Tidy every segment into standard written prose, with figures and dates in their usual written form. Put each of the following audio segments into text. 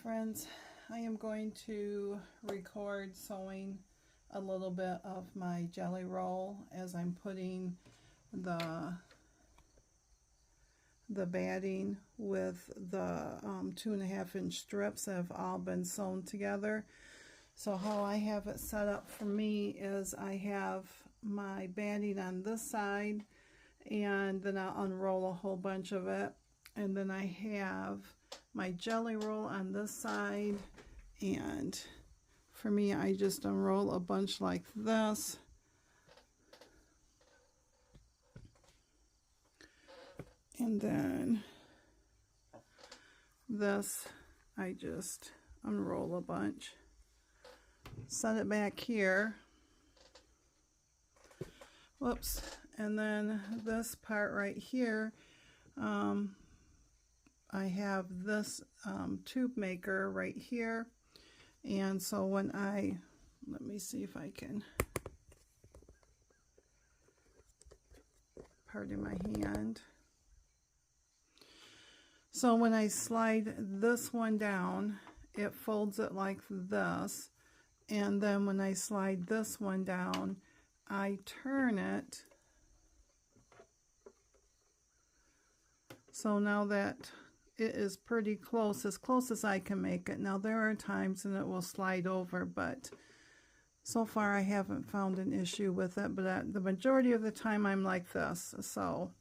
friends, I am going to record sewing a little bit of my jelly roll as I'm putting the batting with the 2.5 inch strips that have all been sewn together. So how I have it set up for me is I have my batting on this side, and then I'll unroll a whole bunch of it, and then I have my jelly roll on this side, and for me I just unroll a bunch like this, and then this I just unroll a bunch, set it back here, whoops, and then this part right here, I have this tube maker right here, and so when let me see if I can, pardon my hand. So when I slide this one down, it folds it like this, and then when I slide this one down, I turn it. So now that it is pretty close as I can make it. Now there are times when it will slide over, but so far I haven't found an issue with it, but the majority of the time I'm like this. So,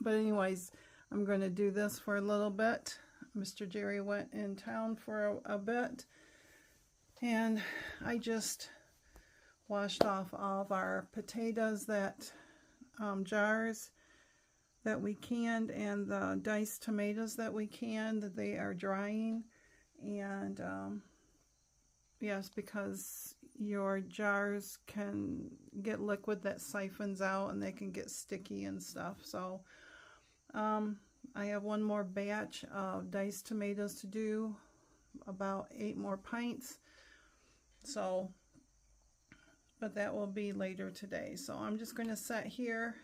but anyways, I'm going to do this for a little bit. Mr. Jerry went in town for a bit, and I just washed off all of our potatoes, that jars that we canned, and the diced tomatoes that we canned. They are drying, and yes, because your jars can get liquid that siphons out and they can get sticky and stuff. So I have one more batch of diced tomatoes to do, about 8 more pints. So, but that will be later today. So I'm just going to sit here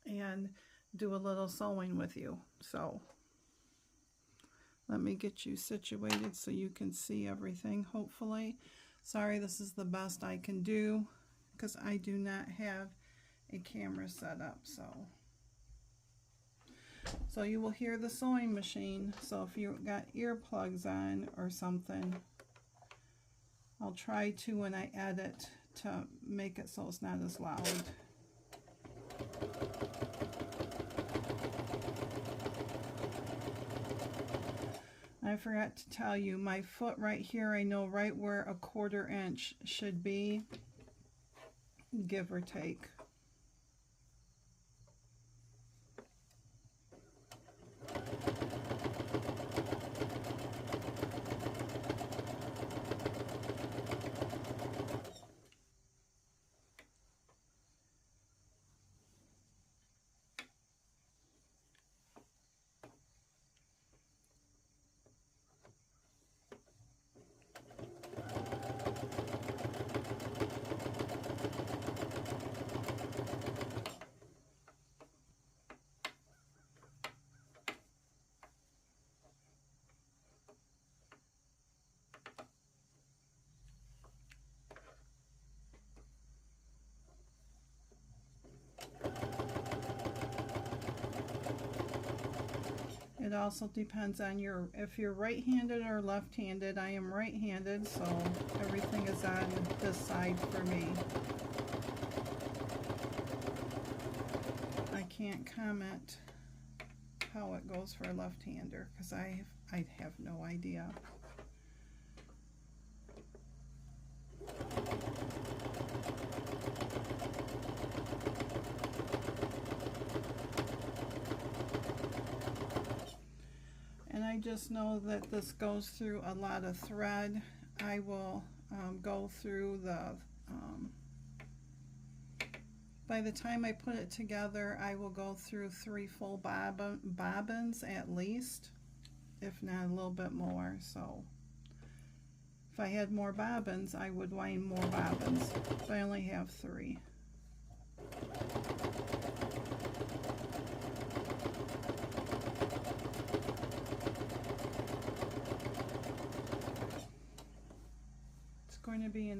and do a little sewing with you. So let me get you situated so you can see everything, hopefully. Sorry, this is the best I can do because I do not have a camera set up. So you will hear the sewing machine. So if you got earplugs on or something, I'll try to, when I edit, to make it so it's not as loud. I forgot to tell you, my foot right here, I know right where a 1/4 inch should be, give or take. It also depends on if you're right-handed or left-handed. I am right-handed, so everything is on this side for me. I can't comment how it goes for a left-hander because I have no idea. I just know that this goes through a lot of thread. I will go through the, by the time I put it together, I will go through 3 full bobbins at least, if not a little bit more. So if I had more bobbins, I would wind more bobbins, but I only have 3.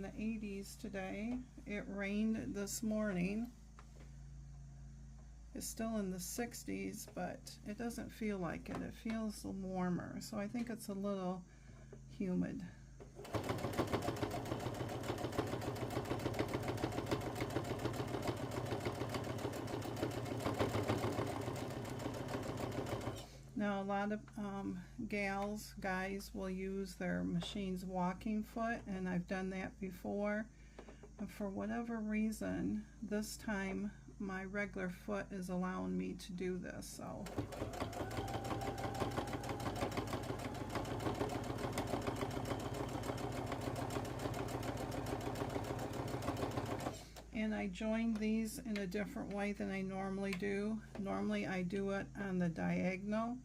the 80s today. It rained this morning. It's still in the 60s, but it doesn't feel like it. It feels warmer, so I think it's a little humid. Now a lot of guys will use their machine's walking foot, and I've done that before. And for whatever reason, this time my regular foot is allowing me to do this. So and I joined these in a different way than I normally do. Normally I do it on the diagonal,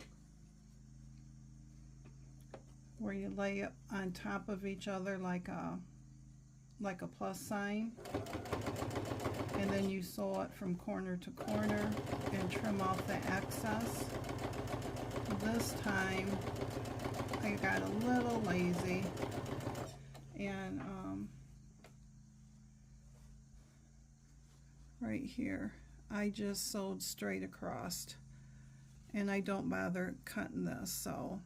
where you lay it on top of each other like a plus sign, and then you sew it from corner to corner and trim off the excess. This time I got a little lazy and right here I just sewed straight across, and I don't bother cutting this, so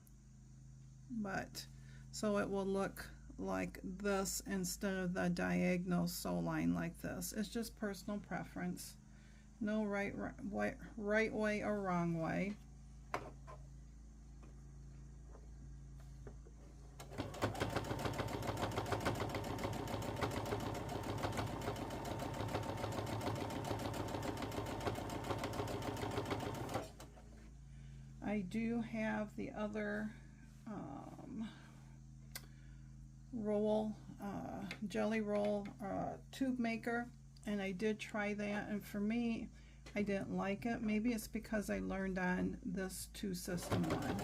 it will look like this instead of the diagonal sew line like this. It's just personal preference. No right way or wrong way. I do have the other roll, jelly roll tube maker, and I did try that, and for me, I didn't like it. Maybe it's because I learned on this 2 system one.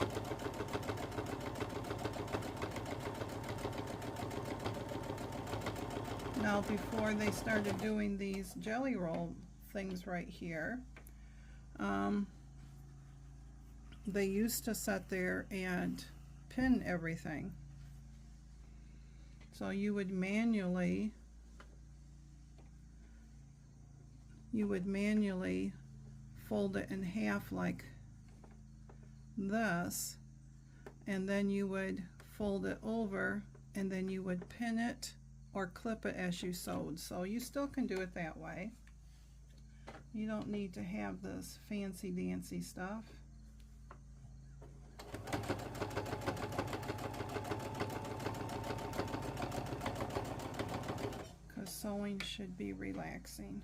Now before they started doing these jelly roll things right here, they used to sit there and pin everything. So you would manually fold it in half like this, and then you would fold it over, and then you would pin it or clip it as you sewed. So you still can do it that way. You don't need to have this fancy dancy stuff. Sewing should be relaxing.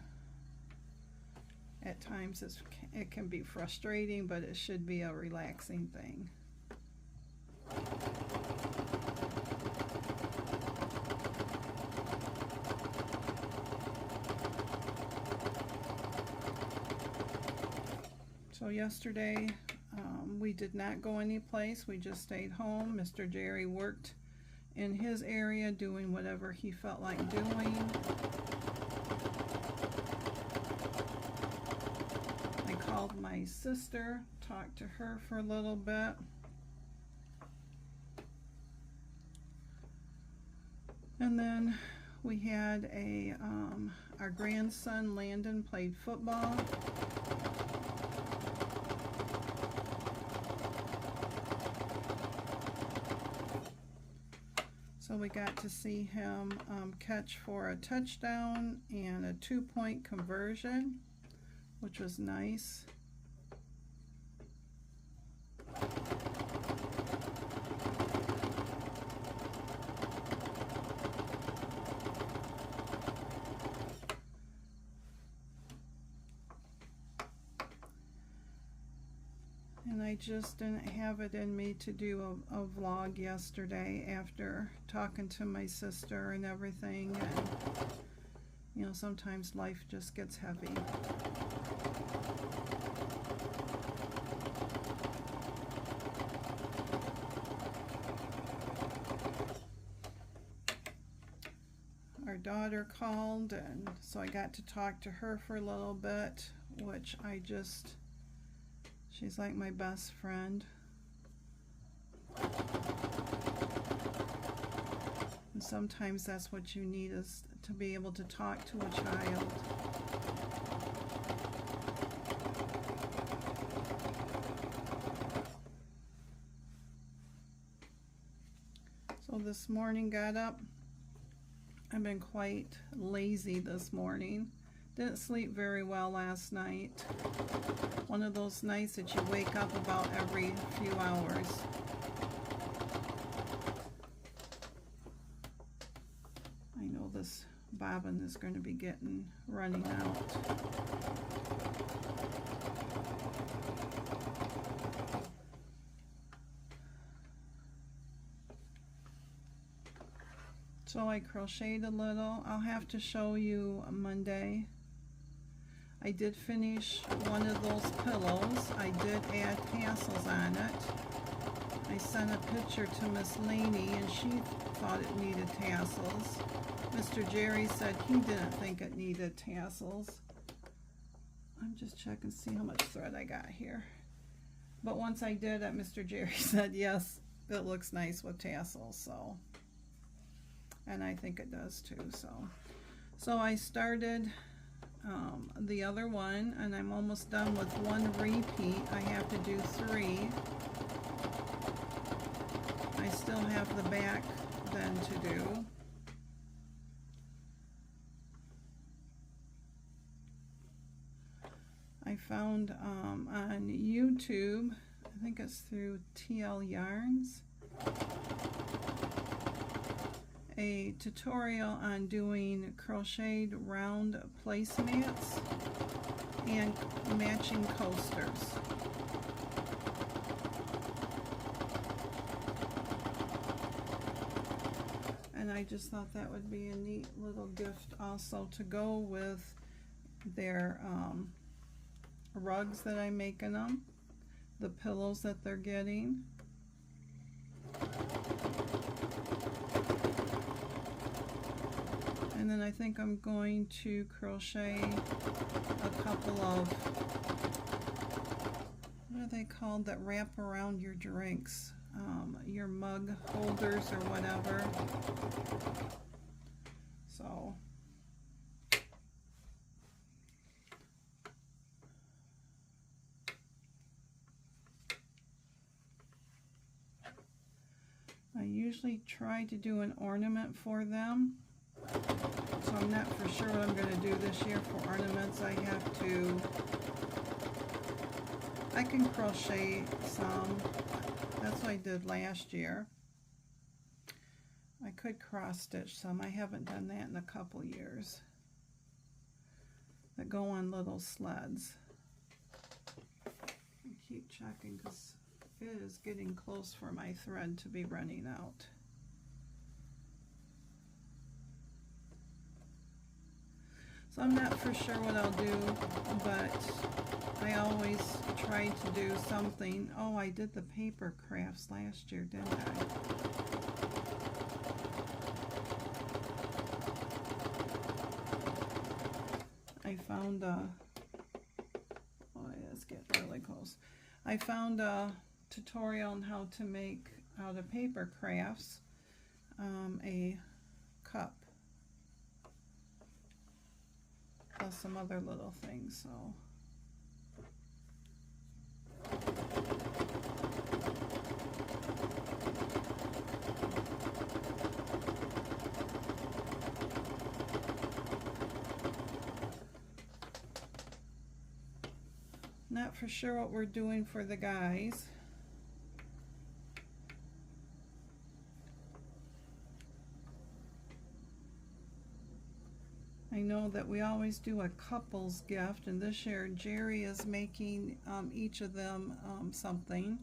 At times it can be frustrating, but it should be a relaxing thing. So yesterday we did not go anyplace. We just stayed home. Mr. Jerry worked in his area doing whatever he felt like doing. I called my sister, talked to her for a little bit. And then we had our grandson Landon played football. So we got to see him catch for a touchdown and a 2-point conversion, which was nice. And I just didn't have it in me to do a vlog yesterday after talking to my sister and everything. And, you know, sometimes life just gets heavy. Our daughter called, and so I got to talk to her for a little bit, which she's like my best friend. And sometimes that's what you need, is to be able to talk to a child. So this morning, got up. I've been quite lazy this morning. Didn't sleep very well last night. One of those nights that you wake up about every few hours. I know this bobbin is going to be running out. So I crocheted a little. I'll have to show you Monday. I did finish one of those pillows. I did add tassels on it. I sent a picture to Miss Laney and she thought it needed tassels. Mr. Jerry said he didn't think it needed tassels. I'm just checking to see how much thread I got here. But once I did it, Mr. Jerry said yes, it looks nice with tassels, so. And I think it does too, so I started the other one, and I'm almost done with one repeat. I have to do 3. I still have the back then to do. I found on YouTube, I think it's through TL Yarns, a tutorial on doing crocheted round placemats and matching coasters. And I just thought that would be a neat little gift also to go with their rugs that I'm making them, the pillows that they're getting. And then I think I'm going to crochet a couple of, what are they called, that wrap around your drinks, your mug holders or whatever. So I usually try to do an ornament for them. So I'm not for sure what I'm going to do this year for ornaments. I can crochet some. That's what I did last year. I could cross stitch some. I haven't done that in a couple years. That go on little sleds. I keep checking because it is getting close for my thread to be running out. So I'm not for sure what I'll do, but I always try to do something. Oh, I did the paper crafts last year, didn't I found a, oh yeah, it's getting really close. I found a tutorial on how to make, out of paper crafts, a cup. Plus some other little things, so. Not for sure what we're doing for the guys. I know that we always do a couple's gift, and this year Jerry is making each of them something,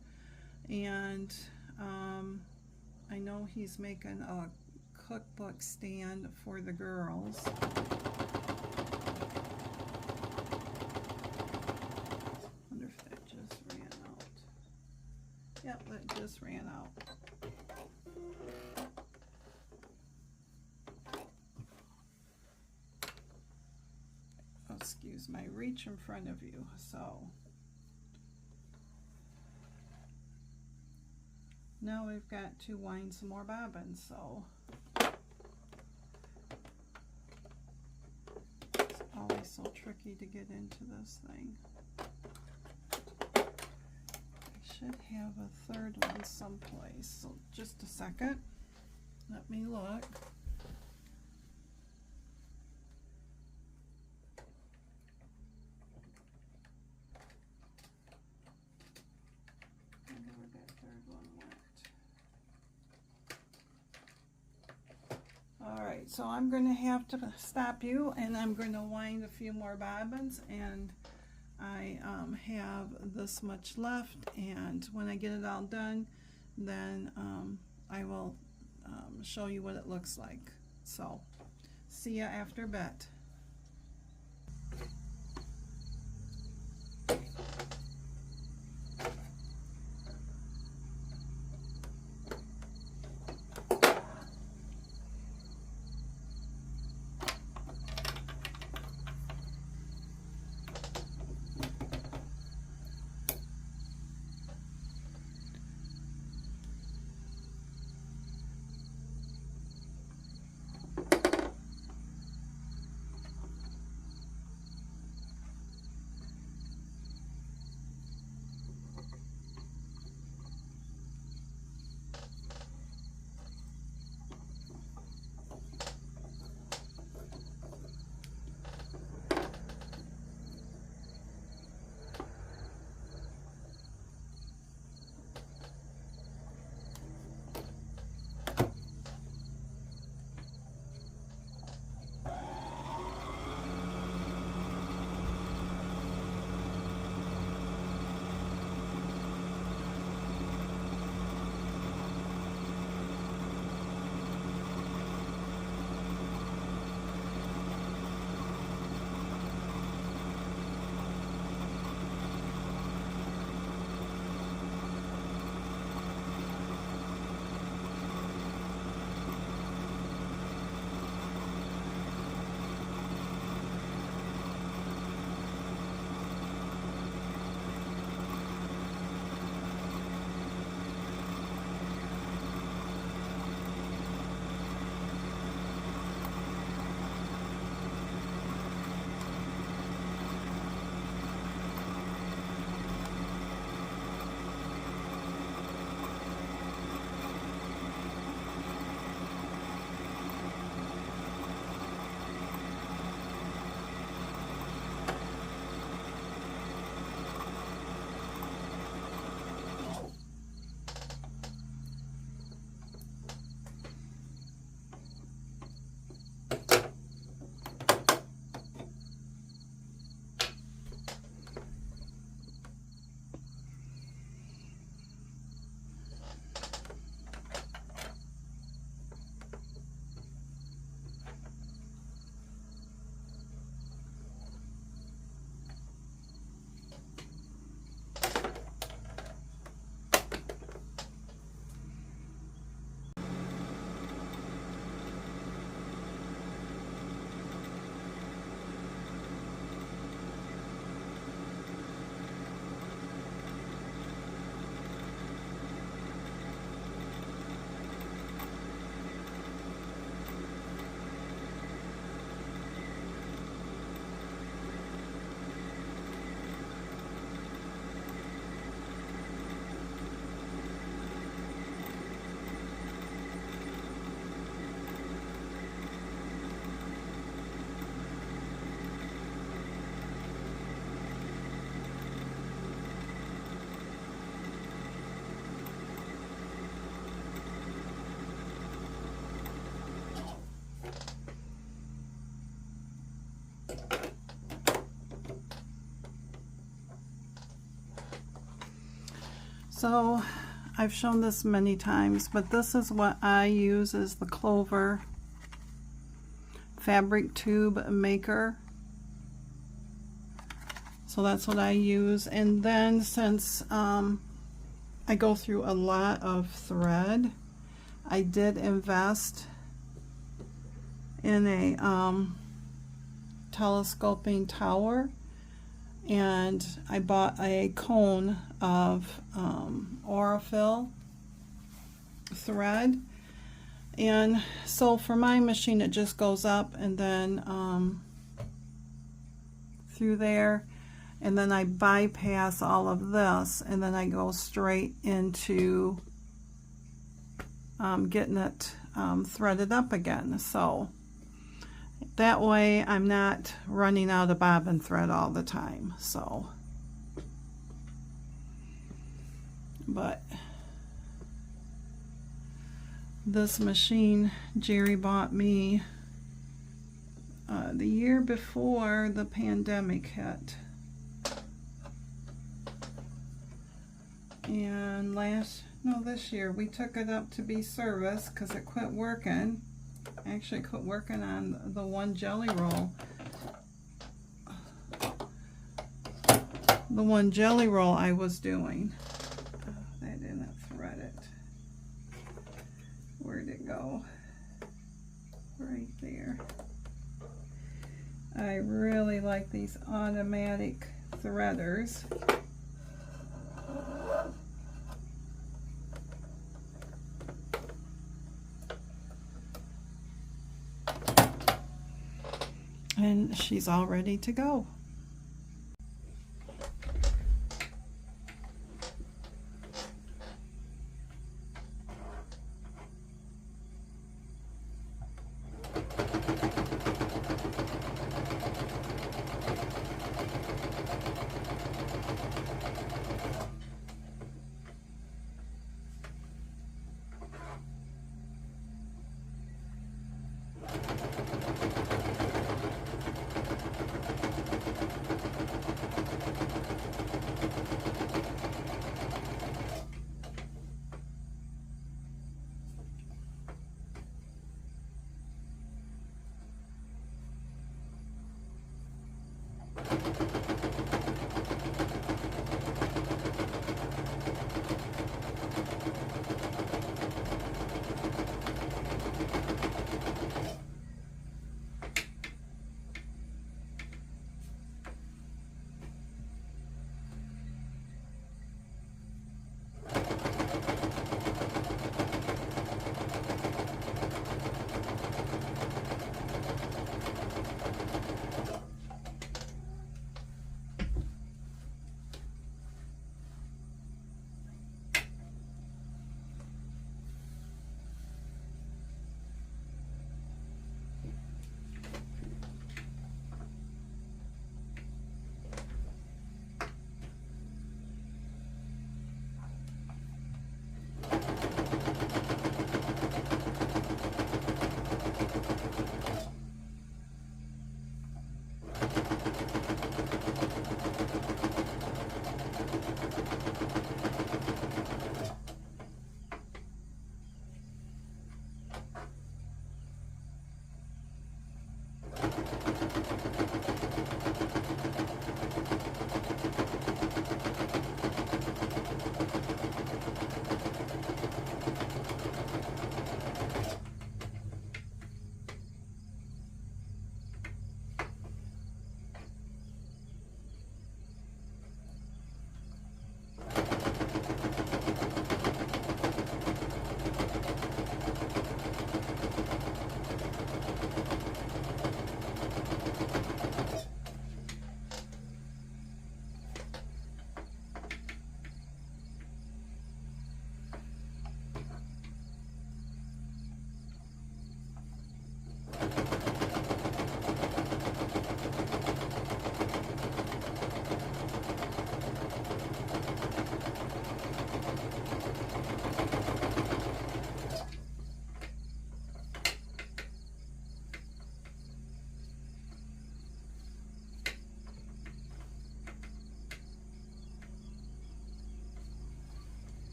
and I know he's making a cookbook stand for the girls. Wonder if that just ran out. Yep, that just ran out. Excuse my reach in front of you. So now we've got to wind some more bobbins. So always so tricky to get into this thing. I should have a third one someplace, so just a second. Let me look. I wonder where that third one went. All right, so I'm going to have to stop you, and I'm going to wind a few more bobbins, and I have this much left, and when I get it all done, then I will show you what it looks like. So see ya after bet. So I've shown this many times, but this is what I use as the Clover fabric tube maker. So that's what I use. And then since I go through a lot of thread, I did invest in a telescoping tower, and I bought a cone of Aurifil thread, and so for my machine it just goes up, and then through there, and then I bypass all of this, and then I go straight into getting it threaded up again. So that way I'm not running out of bobbin thread all the time. So, but this machine Jerry bought me the year before the pandemic hit, and this year we took it up to be serviced because it quit working. Actually quit working on the one jelly roll. The one jelly roll I was doing. Oh, that didn't thread it. Where'd it go? Right there. I really like these automatic threaders. And she's all ready to go.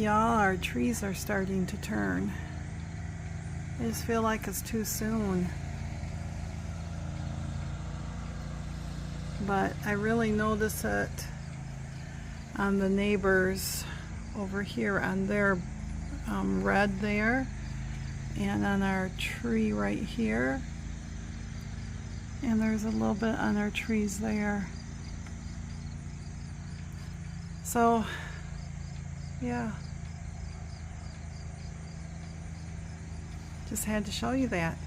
Our trees are starting to turn. I just feel like it's too soon. but I really notice it on the neighbors over here on their red there, and on our tree right here, and there's a little bit on our trees there. So yeah, just had to show you that.